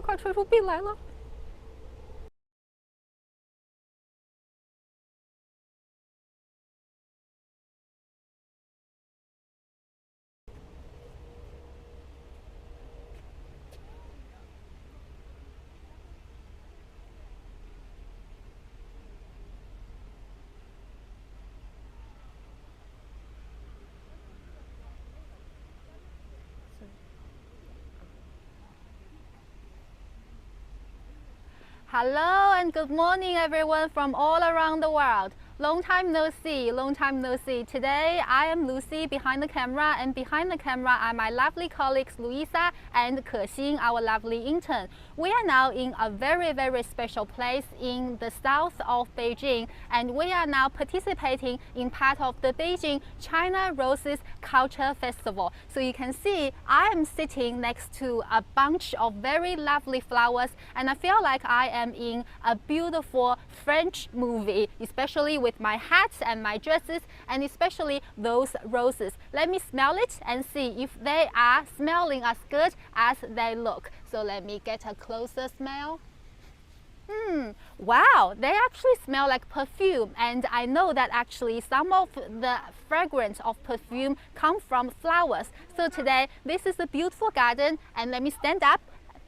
快吹出病来了。Hello and good morning everyone from all around the world. Long time no see, long time no see. Today I am Lucy behind the camera, and behind the camera are my lovely colleagues Louisa and Kexin, our lovely intern. We are now in a very special place in the south of Beijing, and we are now participating in part of the Beijing China Roses Culture Festival. So you can see I am sitting next to a bunch of very lovely flowers, and I feel like I am in a beautiful French movie, especially with my hats and my dresses, and especially those roses. Let me smell it and see if they are smelling as good as they look. So let me get a closer smell. Wow, they actually smell like perfume, and I know that actually some of the fragrance of perfume come from flowers. So today this is a beautiful garden, and let me stand up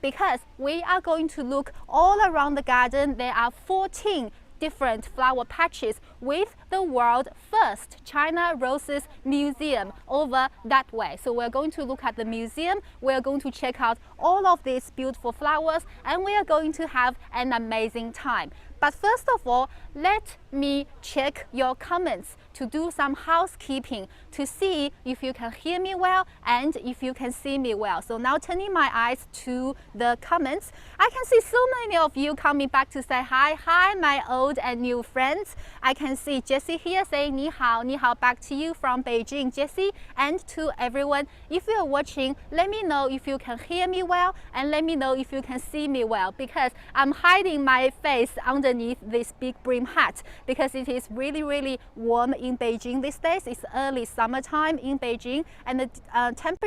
because we are going to look all around the garden. There are 14 different flower patches with the world first China Roses Museum over that way. So we're going to look at the museum, we're going to check out all of these beautiful flowers, and we are going to have an amazing time. But first of all, let me check your comments to do some housekeeping to see if you can hear me well and if you can see me well. So now turning my eyes to the comments, I can see so many of you coming back to say hi. Hi, my old and new friends. I can see Jessie here saying ni hao back to you from Beijing, Jessie, and to everyone. If you are watching, let me know if you can hear me well, and let me know if you can see me well, because I'm hiding my face underneath this big brim hat because it is really warm in Beijing these days. It's early summertime in Beijing, and the temperature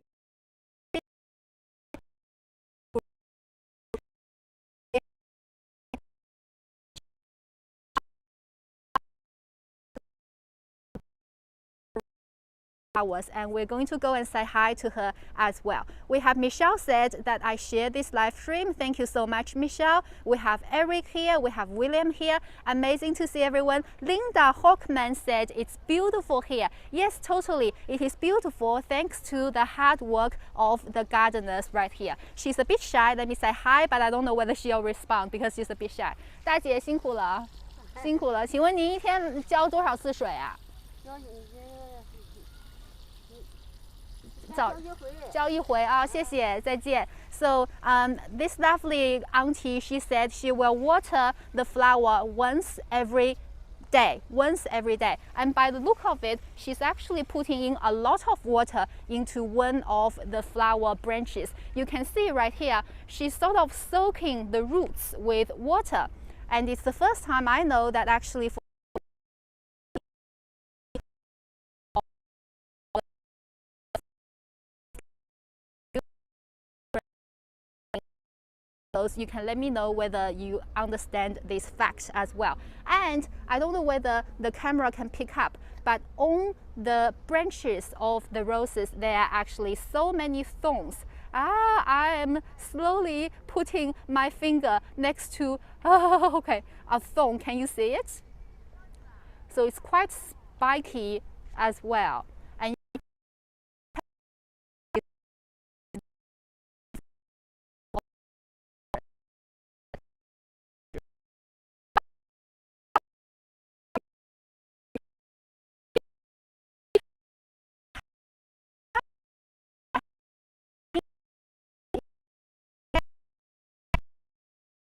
hours, and we're going to go and say hi to her as well. We have Michelle said that I share this live stream. Thank you so much, Michelle. We have Eric here, we have William here. Amazing to see everyone. Linda Hawkman said it's beautiful here. Yes, totally, it is beautiful thanks to the hard work of the gardeners right here. She's a bit shy. Let me say hi, but I don't know whether she'll respond because she's a bit shy. 大姐辛苦了，辛苦了。请问您一天浇多少次水啊？浇一回啊，谢谢，再见。So this lovely auntie, she said she will water the flower once every day, and by the look of it, she's actually putting in a lot of water into one of the flower branches. You can see right here, she's sort of soaking the roots with water, and it's the first time I know that actually for you can let me know whether you understand this fact as well. And I don't know whether the camera can pick up, but on the branches of the roses there are actually so many thorns. I am slowly putting my finger next to a thorn. Can you see it? So it's quite spiky as well.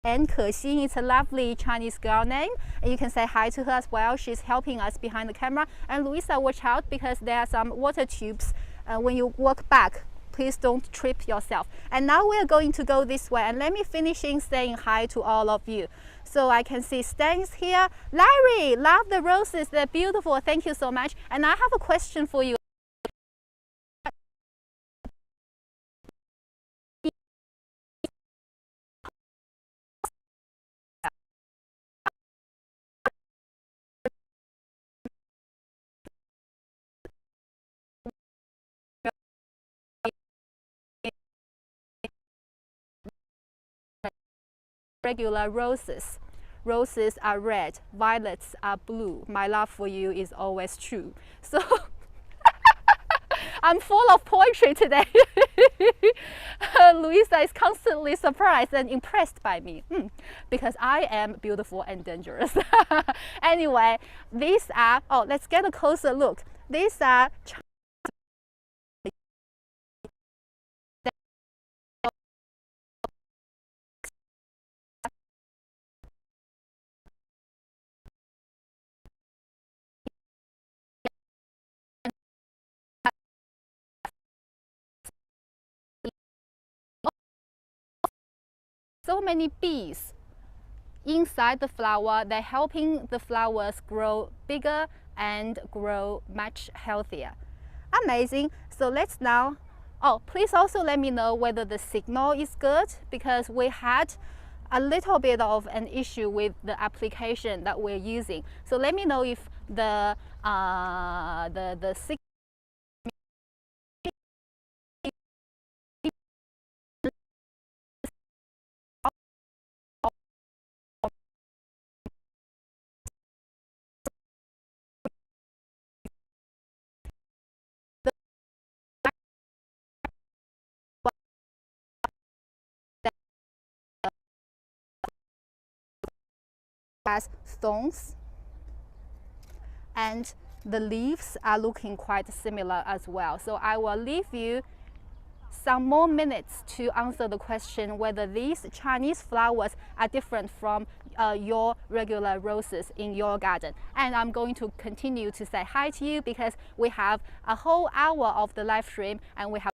And Kexin, it's a lovely Chinese girl name, and you can say hi to her as well. She's helping us behind the camera. And Louisa, watch out because there are some water tubes when you walk back. Please don't trip yourself. And now we're going to go this way, and let me finishing saying hi to all of you. So I can see Stan's here. Larry, love the roses, they're beautiful. Thank you so much. And I have a question for you. regular roses. Roses are red, violets are blue. My love for you is always true. So I'm full of poetry today. Louisa is constantly surprised and impressed by me because I am beautiful and dangerous. Anyway, these are, oh, let's get a closer look. These are so many bees inside the flower. They're helping the flowers grow bigger and grow much healthier. Amazing. So let's now, oh, please also let me know whether the signal is good, because we had a little bit of an issue with the application that we're using. So let me know if the signal has stones, and the leaves are looking quite similar as well. So I will leave you some more minutes to answer the question whether these Chinese flowers are different from your regular roses in your garden. And I'm going to continue to say hi to you because we have a whole hour of the live stream and we have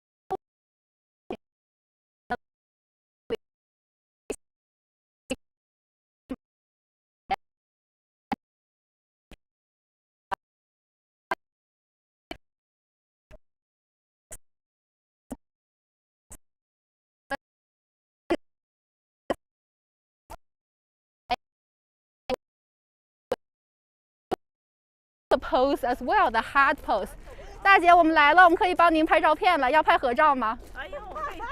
the pose as well, the hard pose. 大姐，我们来了，我们可以帮您拍照片了，要拍合照吗？哎呦，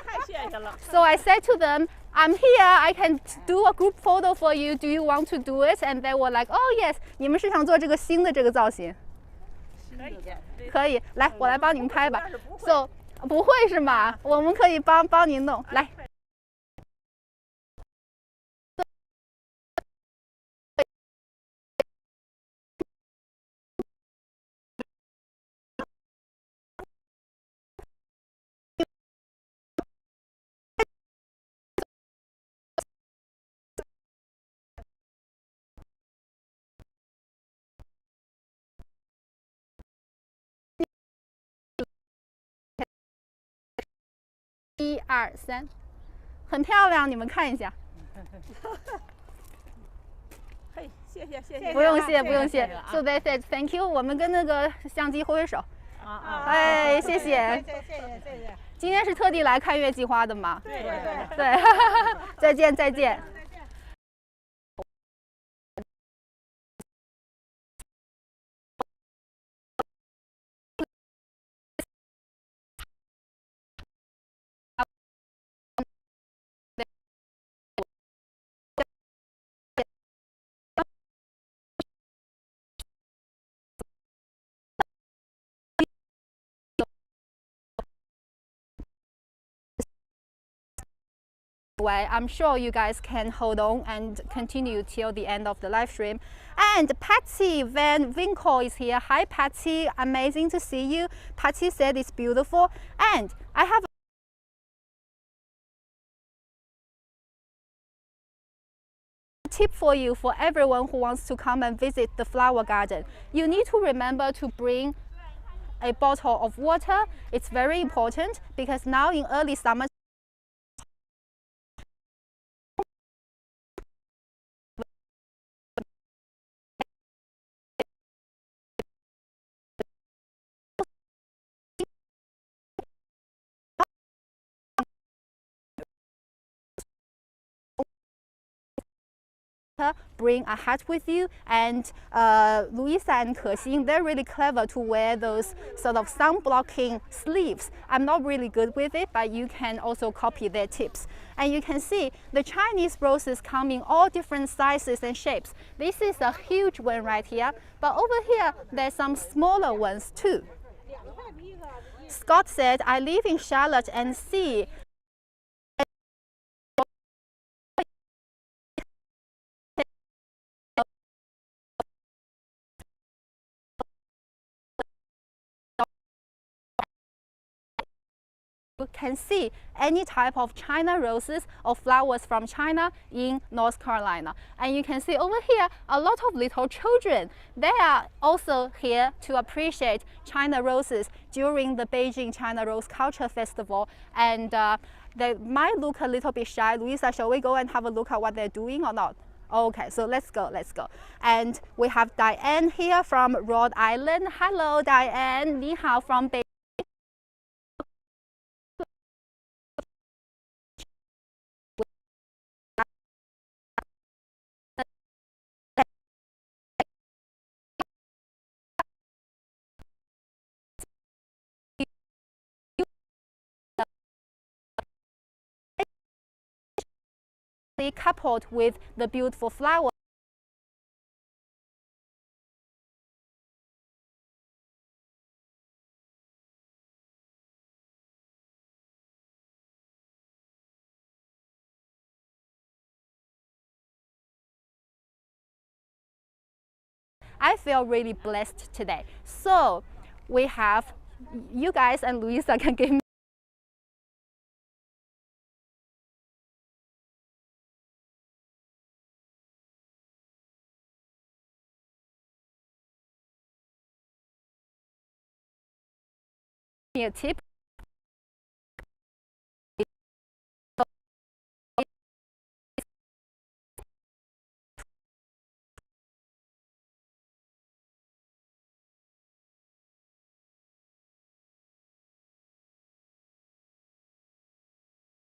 太谢谢了。So I said to them, I'm here, I can do a group photo for you. Do you want to do it? And they were like, oh yes. 你们是想做这个新的这个造型？可以，来，我来帮你们拍吧。So 不会是吗？我们可以帮您弄，来。1、2、3，很漂亮，你们看一下。嘿，谢谢。不用谢，不用谢。So they said thank you。我们跟那个相机挥挥手。哎，谢谢。谢。今天是特地来看月季花的吗？对。再见，再见。I'm sure you guys can hold on and continue till the end of the live stream. And Patsy Van Winkle is here. Hi Patsy, amazing to see you. Patsy said it's beautiful. And I have a tip for you for everyone who wants to come and visit the flower garden. You need to remember to bring a bottle of water. It's very important because now in early summer bring a hat with you, and Louisa and Kexing, they're really clever to wear those sort of sun-blocking sleeves. I'm not really good with it, but you can also copy their tips. And you can see the Chinese roses come in all different sizes and shapes. This is a huge one right here, but over here there's some smaller ones too. Scott said, I live in Charlotte and see you can see any type of China roses or flowers from China in North Carolina. And you can see over here a lot of little children. They are also here to appreciate China roses during the Beijing China Rose Culture Festival. And they might look a little bit shy. Louisa, shall we go and have a look at what they're doing or not? Okay, so let's go. And we have Diane here from Rhode Island. Hello, Diane. 你好 from Beijing. Coupled with the beautiful flower. I feel really blessed today. So we have you guys, and Louisa can give me a tip.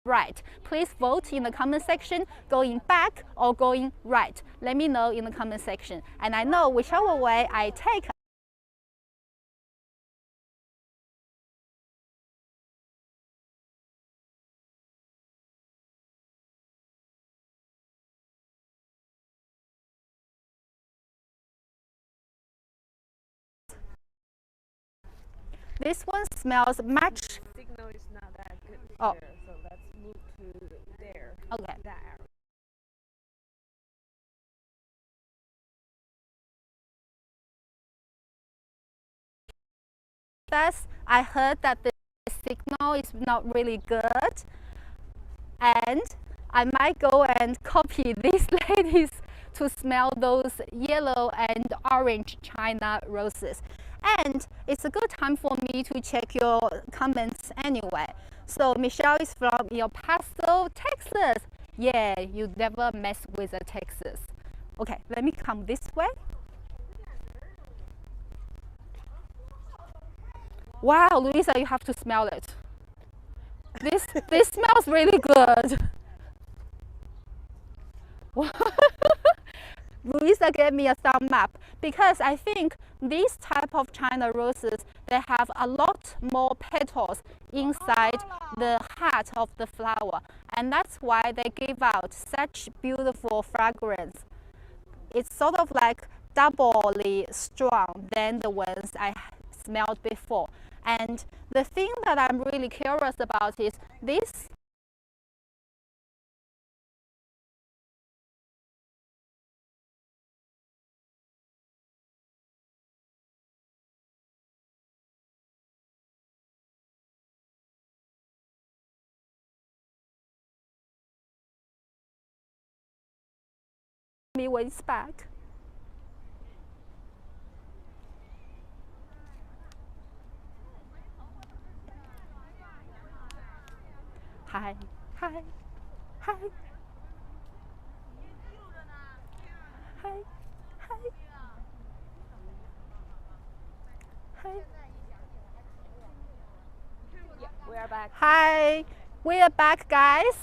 Right. Please vote in the comment section, going back or going right. Let me know in the comment section. And I know whichever way I take. This one smells much. The signal is not that good Oh. here, so let's move to there. Okay. That area. I heard that the signal is not really good, and I might go and copy these ladies to smell those yellow and orange China roses. And it's a good time for me to check your comments anyway. So Michelle is from El Paso, Texas. Yeah, you never mess with a Texas. Okay, let me come this way. Wow, Louisa, you have to smell it. This smells really good. Louisa gave me a thumb up because I think these type of China roses, they have a lot more petals inside the heart of the flower, and that's why they give out such beautiful fragrance. It's sort of like doubly strong than the ones I smelled before. And the thing that I'm really curious about is this me when it's back. Hi, hi, hi, hi, hi, hi. Yeah, we are back. Hi, we are back, guys.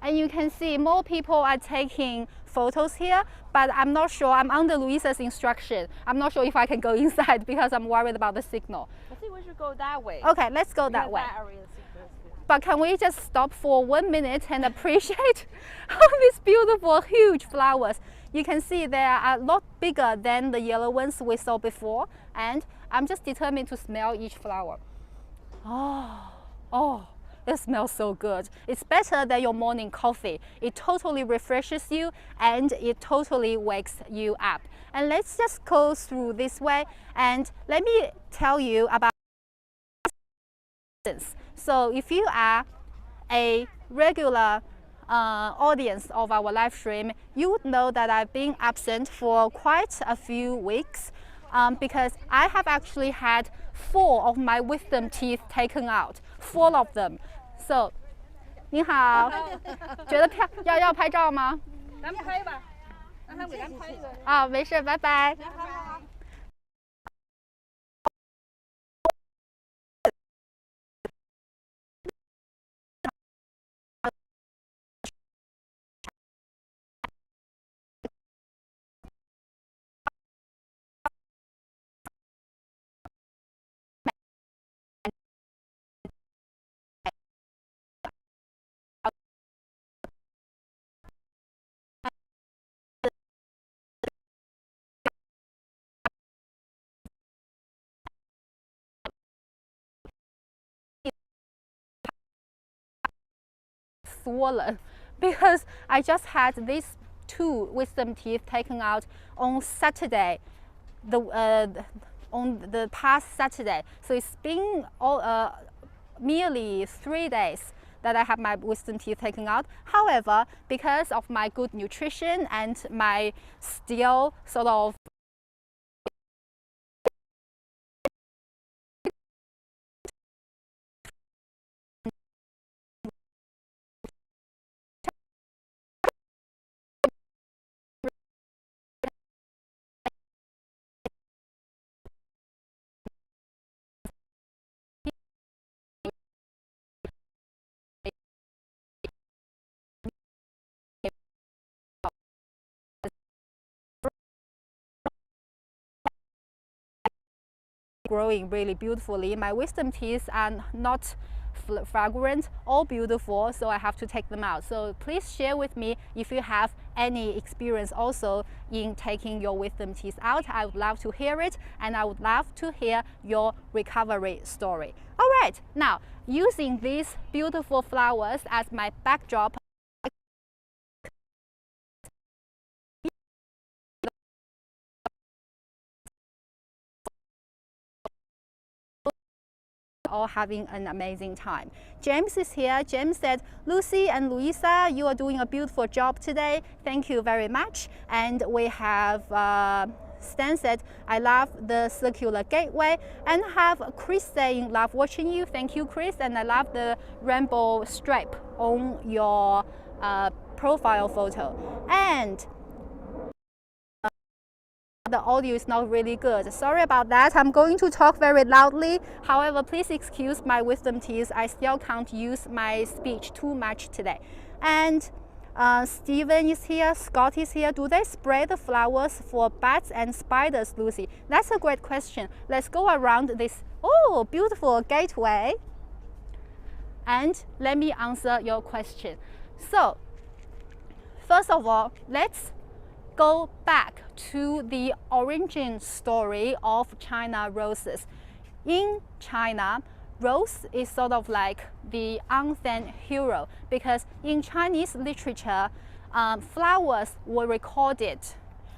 And you can see more people are taking photos here, but I'm not sure. I'm under Louisa's instruction. I'm not sure if I can go inside because I'm worried about the signal. I think we should go that way. Okay, let's go that way. That area is good. But can we just stop for 1 minute and appreciate all these beautiful, huge flowers? You can see they are a lot bigger than the yellow ones we saw before. And I'm just determined to smell each flower. Oh, it smells so good. It's better than your morning coffee. It totally refreshes you and it totally wakes you up. And let's just go through this way and let me tell you about this. So if you are a regular audience of our live stream, you would know that I've been absent for quite a few weeks because I have actually had 4 of my wisdom teeth taken out, 4 of them. So, 你好，觉得要拍照吗？咱们拍吧，让他们给咱拍一个。啊，没事，拜拜。Swollen because I just had these 2 wisdom teeth taken out on Saturday, on the past Saturday. So it's been merely 3 days that I have my wisdom teeth taken out. However, because of my good nutrition and my still sort of growing really beautifully. My wisdom teeth are not fragrant or beautiful, so I have to take them out. So please share with me if you have any experience also in taking your wisdom teeth out. I would love to hear it, and I would love to hear your recovery story. All right, now using these beautiful flowers as my backdrop, all having an amazing time. James is here. James said, Lucy and Louisa, you are doing a beautiful job today. Thank you very much. And we have Stan said, I love the circular gateway. And have Chris saying, love watching you. Thank you, Chris. And I love the rainbow stripe on your profile photo. And the audio is not really good. Sorry about that. I'm going to talk very loudly. However, please excuse my wisdom teeth. I still can't use my speech too much today. And Steven is here. Scott is here. Do they spray the flowers for bats and spiders, Lucy? That's a great question. Let's go around this beautiful gateway and let me answer your question. So, first of all, let's go back to the origin story of China roses. In China, rose is sort of like the unsung hero because in Chinese literature, flowers were recorded.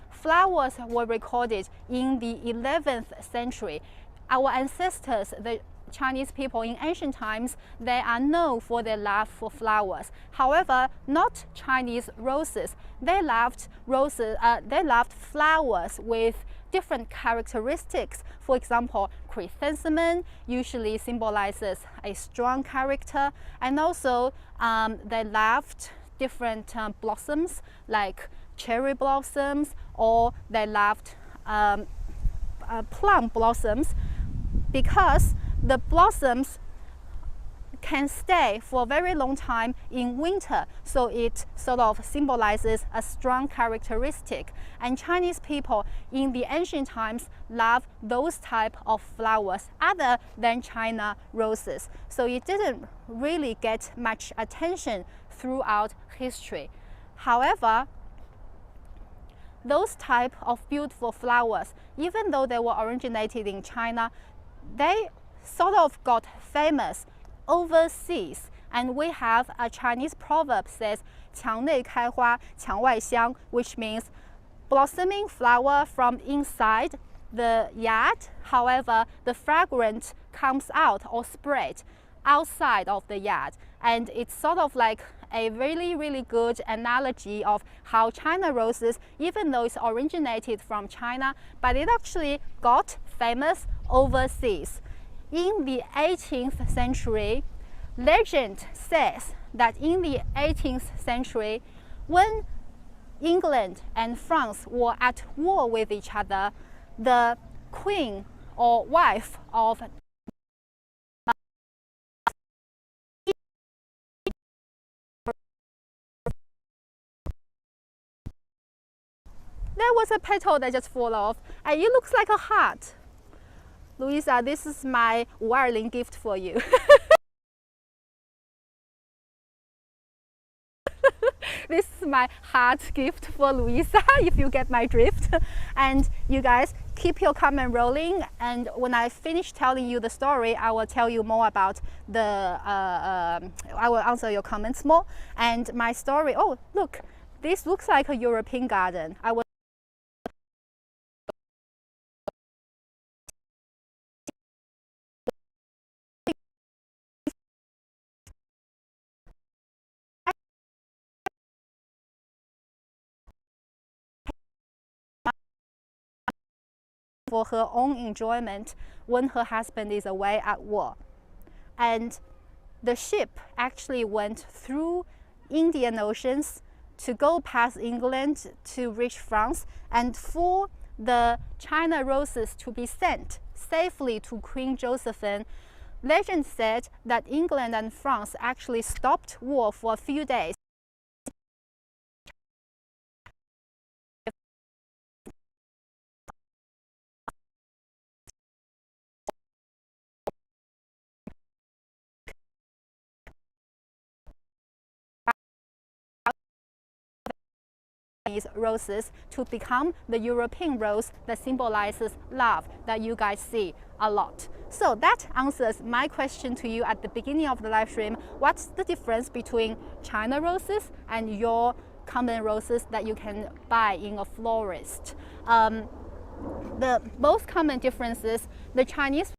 Flowers were recorded in the 11th century. Our ancestors, the Chinese people in ancient times, they are known for their love for flowers. However, not Chinese roses. They loved roses. They loved flowers with different characteristics. For example, chrysanthemum usually symbolizes a strong character, and also they loved different blossoms like cherry blossoms, or they loved plum blossoms because the blossoms can stay for a very long time in winter, so it sort of symbolizes a strong characteristic. And Chinese people in the ancient times love those type of flowers other than China roses. So it didn't really get much attention throughout history. However, those type of beautiful flowers, even though they were originated in China, they sort of got famous overseas. And we have a Chinese proverb says 墙内开花墙外香, which means blossoming flower from inside the yard. However, the fragrance comes out or spread outside of the yard. And it's sort of like a really good analogy of how China roses, even though it's originated from China, but it actually got famous overseas. In the 18th century, legend says that in the 18th century, when England and France were at war with each other, the queen or wife of there was a petal that just fell off, and it looks like a heart. Louisa, this is my 520 gift for you. This is my heart gift for Louisa, if you get my drift. And you guys keep your comment rolling, and when I finish telling you the story, I will tell you more about the I will answer your comments more. And my story, oh look, this looks like a European garden. I will for her own enjoyment when her husband is away at war. And the ship actually went through Indian Oceans to go past England to reach France, and for the China roses to be sent safely to Queen Josephine, legend said that England and France actually stopped war for a few days. Roses to become the European rose that symbolizes love that you guys see a lot. So that answers my question to you at the beginning of the live stream. What's the difference between China roses and your common roses that you can buy in a florist? The most common differences, the Chinese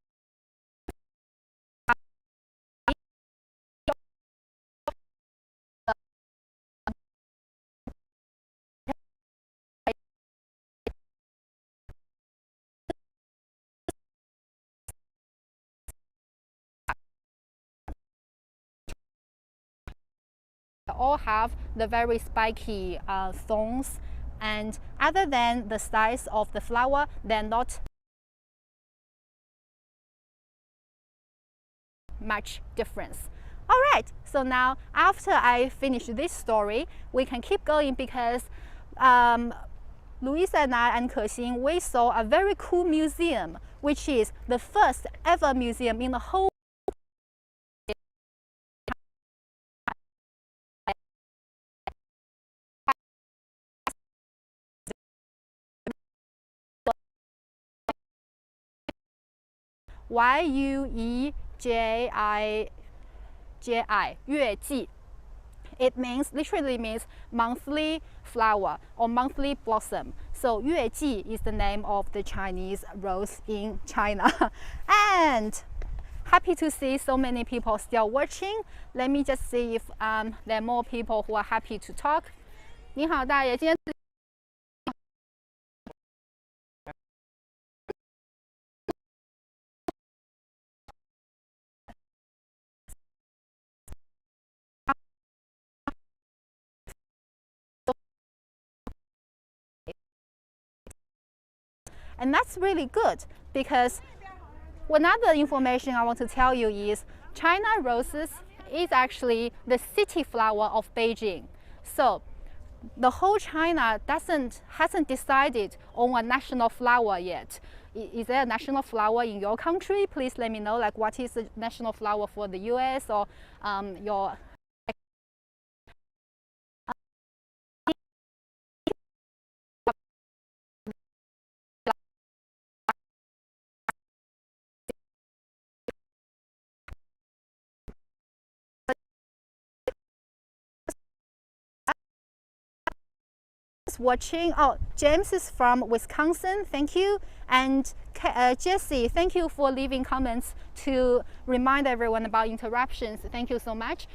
all have the very spiky thorns, and other than the size of the flower, they're not much difference. All right, so now after I finish this story, we can keep going because Louisa and I and Kexing, we saw a very cool museum, which is the first ever museum in the whole Yueji, 月季. It literally means monthly flower or monthly blossom. So 月季 is the name of the Chinese rose in China. And happy to see so many people still watching. Let me just see if there are more people who are happy to talk. 你好，大爷，今天 And that's really good because one other information I want to tell you is China roses is actually the city flower of Beijing. So the whole China hasn't decided on a national flower yet. Is there a national flower in your country? Please let me know, like what is the national flower for the US or your watching. Oh, James is from Wisconsin, thank you. And Jesse, thank you for leaving comments to remind everyone about interruptions. Thank you so much.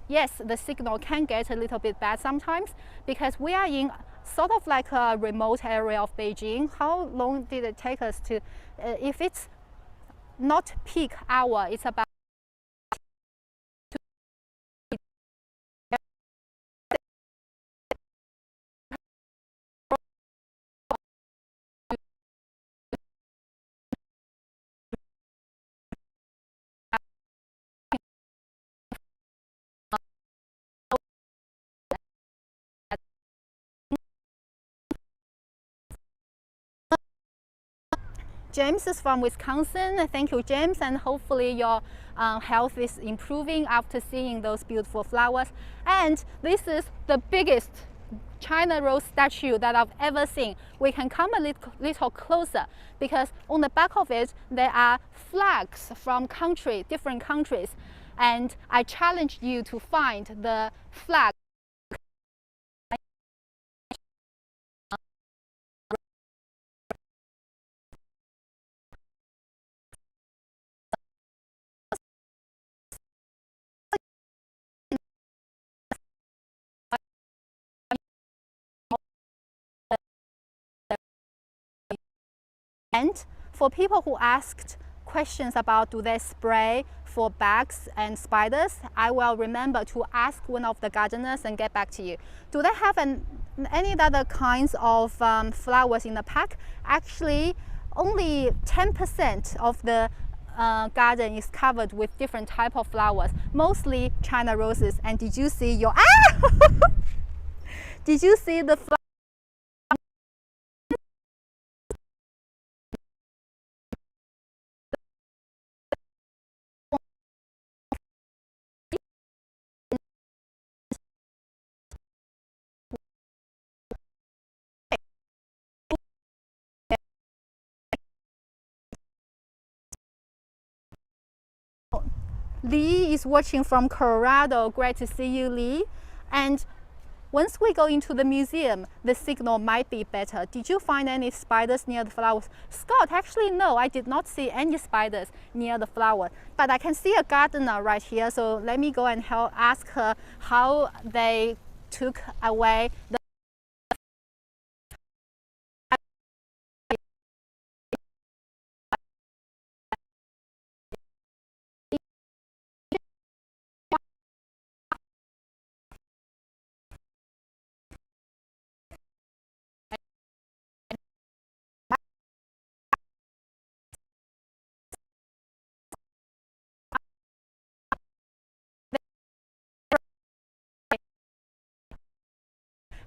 Yes, the signal can get a little bit bad sometimes because we are in sort of like a remote area of Beijing. How long did it take us to, if it's not peak hour, it's about James is from Wisconsin. Thank you, James, and hopefully your health is improving after seeing those beautiful flowers. And this is the biggest China rose statue that I've ever seen. We can come a little closer because on the back of it there are flags from different countries, and I challenge you to find the flag And for people who asked questions about do they spray for bugs and spiders, I will remember to ask one of the gardeners and get back to you. Do they have any other kinds of flowers in the pack? Actually, only 10% of the garden is covered with different type of flowers, mostly China roses. And did you see your Did you see the flower? Lee is watching from Colorado. Great to see you, Lee. And once we go into the museum, the signal might be better. Did you find any spiders near the flowers? Scott, actually no, I did not see any spiders near the flower. But I can see a gardener right here, so let me go and ask her how they took away the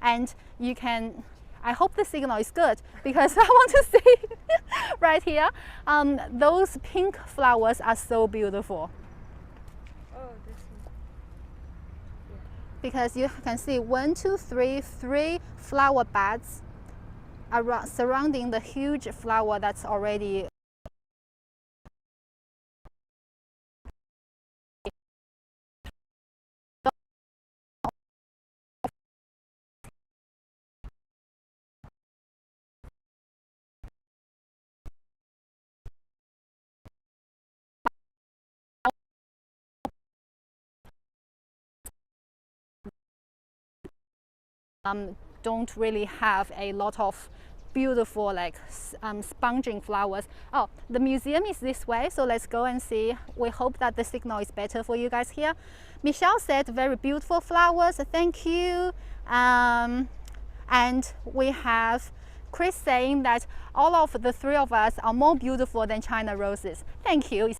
and you can, I hope the signal is good because I want to see right here. Those pink flowers are so beautiful. Oh, this is. Because you can see 1, 2, 3, 3 flower buds around, surrounding the huge flower that's already don't really have a lot of beautiful like sponging flowers. Oh, the museum is this way, so let's go and see. We hope that the signal is better for you guys here. Michelle said very beautiful flowers, thank you. And we have Chris saying that all of the 3 of us are more beautiful than China roses. Thank you.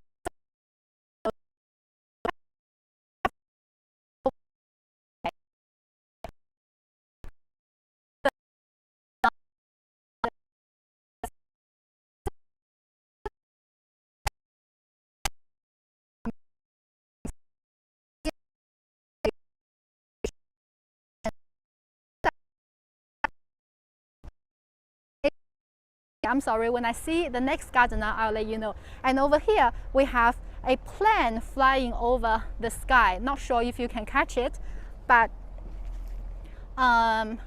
I'm sorry, when I see the next gardener, I'll let you know. And over here, we have a plane flying over the sky. Not sure if you can catch it, but the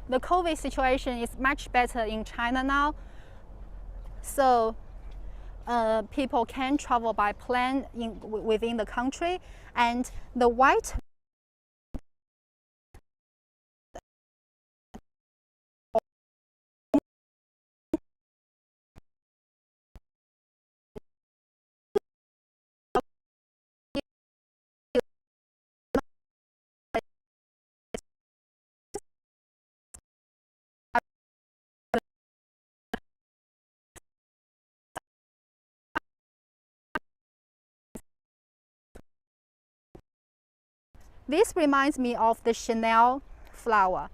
COVID situation is much better in China now. So people can travel by plane within the country, and the white this reminds me of the Chanel flower.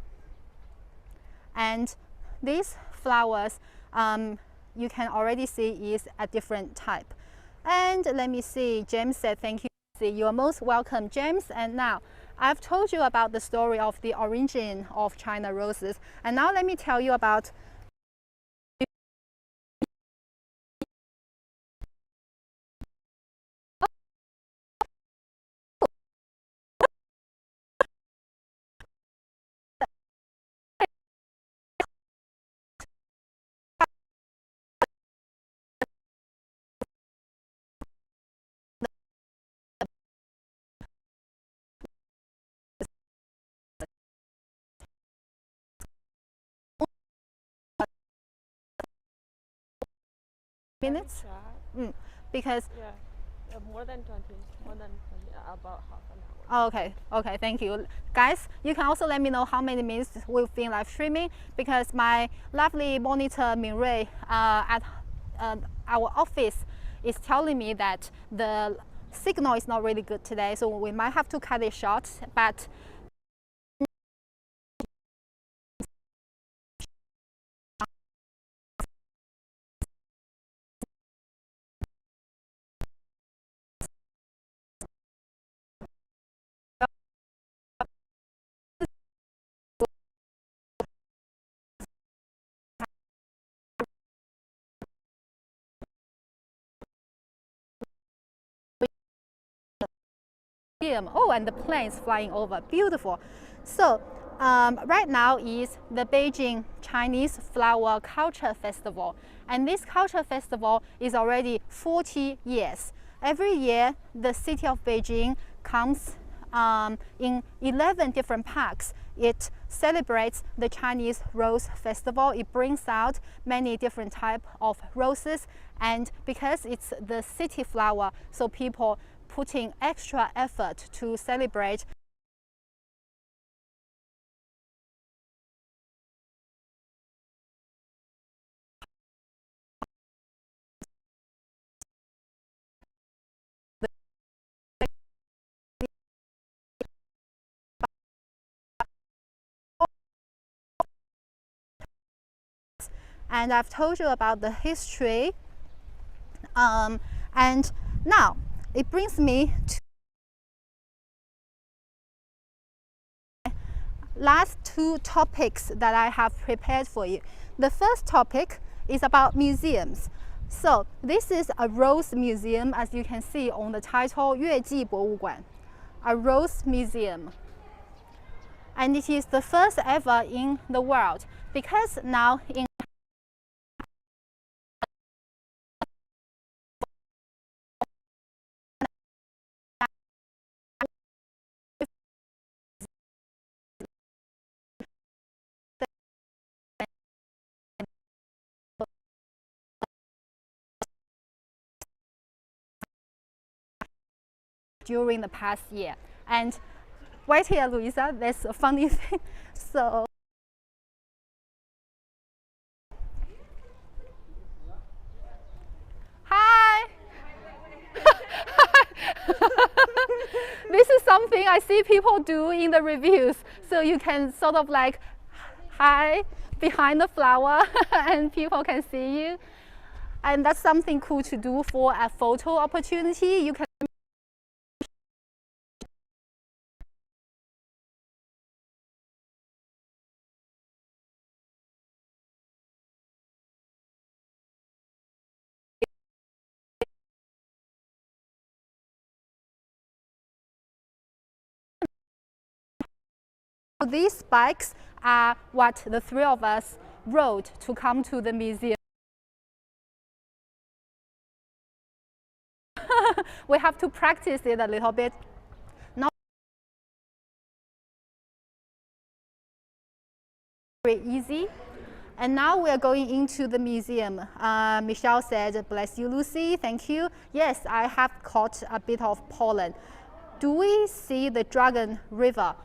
And these flowers, you can already see is a different type. And let me see, James said thank you. You're most welcome, James. And now I've told you about the story of the origin of China roses. And now let me tell you about minutes. Because yeah, more than 20, about half an hour. Okay, thank you. Guys, you can also let me know how many minutes we've been live streaming, because my lovely monitor Minrui at our office is telling me that the signal is not really good today, so we might have to cut it short. But oh, and the planes flying over, beautiful. So right now is the Beijing Chinese Flower Culture Festival, and this culture festival is already 40 years. Every year, the city of Beijing comes in 11 different parks. It celebrates the Chinese Rose Festival. It brings out many different types of roses, and because it's the city flower, so people putting extra effort to celebrate. And I've told you about the history, and now it brings me to last two topics that I have prepared for you. The first topic is about museums. So this is a rose museum, as you can see on the title, 月季博物馆, a rose museum. And it is the first ever in the world, because now in during the past year. And wait here, Louisa, there's a funny thing. So hi. This is something I see people do in the reviews, so you can sort of like hide behind the flower and people can see you, and that's something cool to do for a photo opportunity. You can These bikes are what the three of us rode to come to the museum. We have to practice it a little bit. Not very easy. And now we are going into the museum. Michelle said, "Bless you, Lucy. Thank you." Yes, I have caught a bit of pollen. Do we see the Dragon River?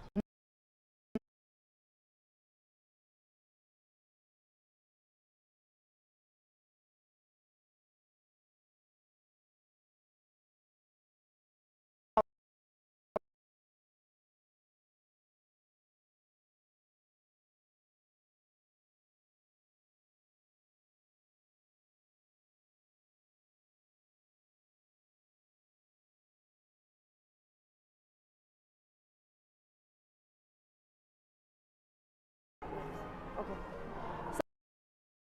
Okay. So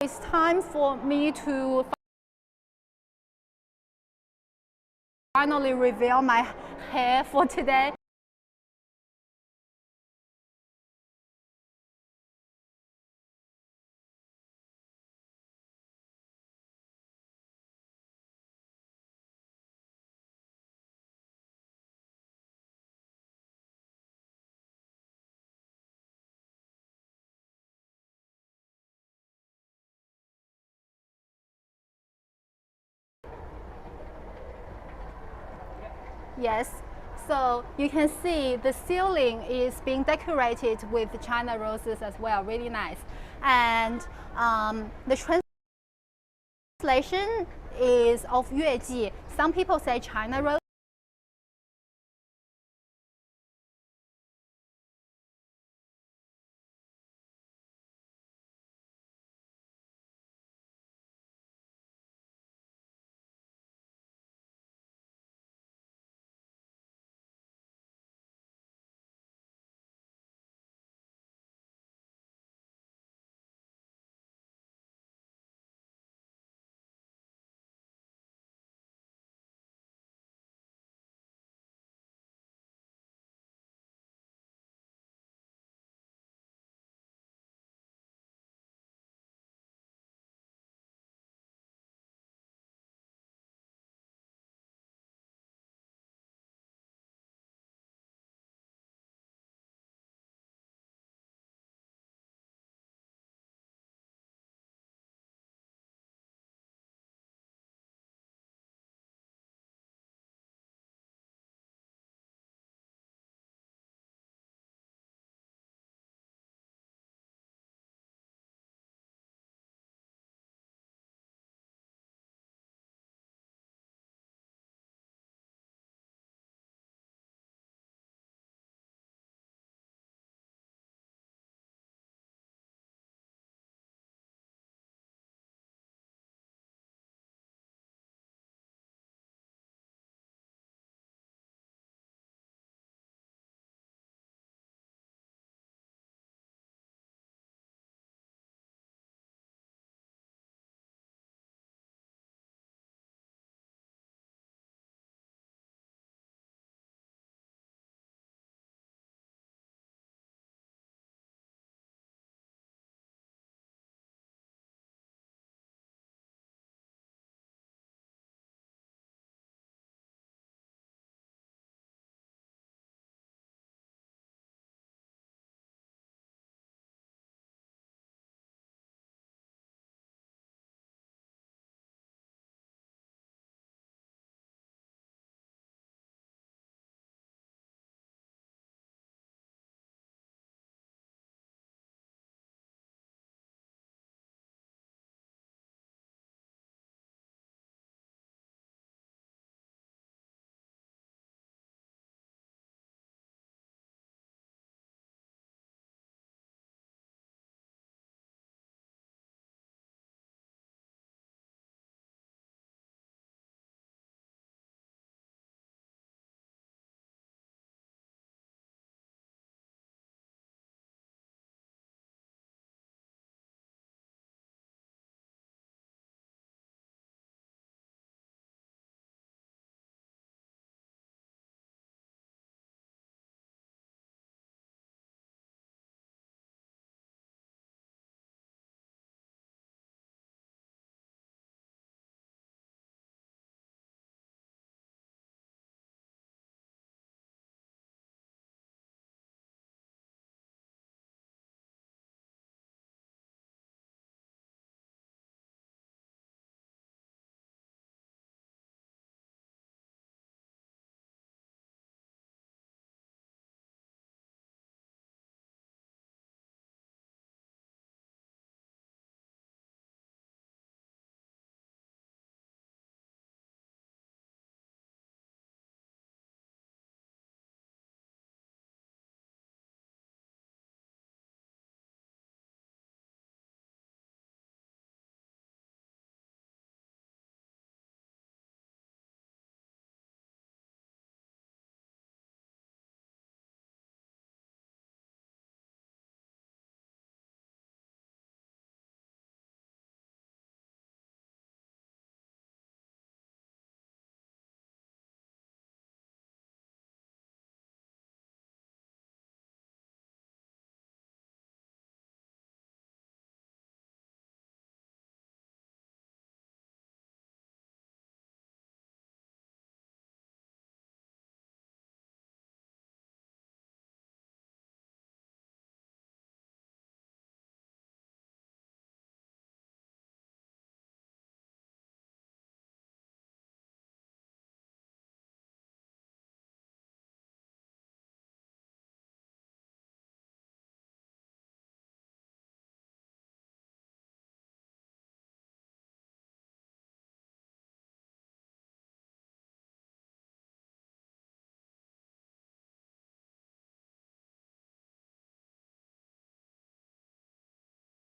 it's time for me to finally reveal my hair for today. Yes, so you can see the ceiling is being decorated with China roses as well, really nice. And the translation is of 月季. Some people say China rose.